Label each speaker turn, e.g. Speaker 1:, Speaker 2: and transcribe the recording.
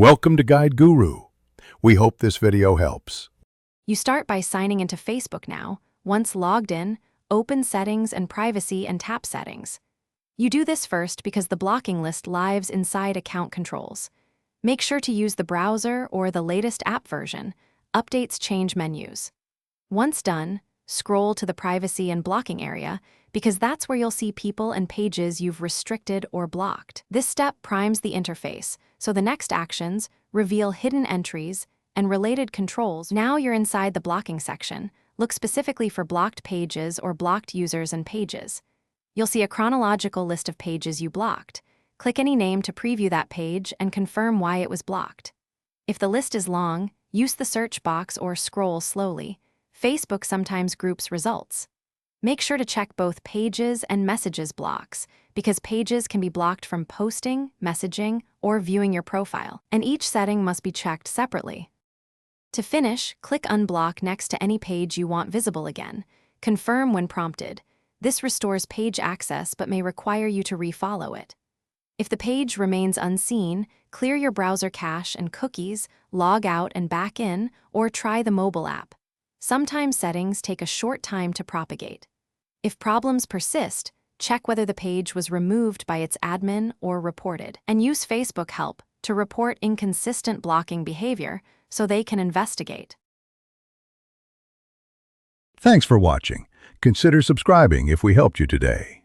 Speaker 1: Welcome to Guide Guru. We hope this video helps.
Speaker 2: You start by signing into Facebook now. Once logged in, open Settings and Privacy and tap Settings. You do this first because the blocking list lives inside Account Controls. Make sure to use the browser or the latest app version. Updates change menus. Once done, scroll to the Privacy and Blocking area because that's where you'll see people and pages you've restricted or blocked. This step primes the interface, so the next actions reveal hidden entries and related controls. Now you're inside the blocking section. Look specifically for blocked pages or blocked users and pages. You'll see a chronological list of pages you blocked. Click any name to preview that page and confirm why it was blocked. If the list is long, use the search box or scroll slowly. Facebook sometimes groups results. Make sure to check both pages and messages blocks because pages can be blocked from posting, messaging, or viewing your profile, and each setting must be checked separately. To finish, click Unblock next to any page you want visible again. Confirm when prompted. This restores page access but may require you to refollow it. If the page remains unseen, clear your browser cache and cookies, log out and back in, or try the mobile app. Sometimes settings take a short time to propagate. If problems persist, check whether the page was removed by its admin or reported, and use Facebook Help to report inconsistent blocking behavior so they can investigate.
Speaker 1: Thanks for watching. Consider subscribing if we helped you today.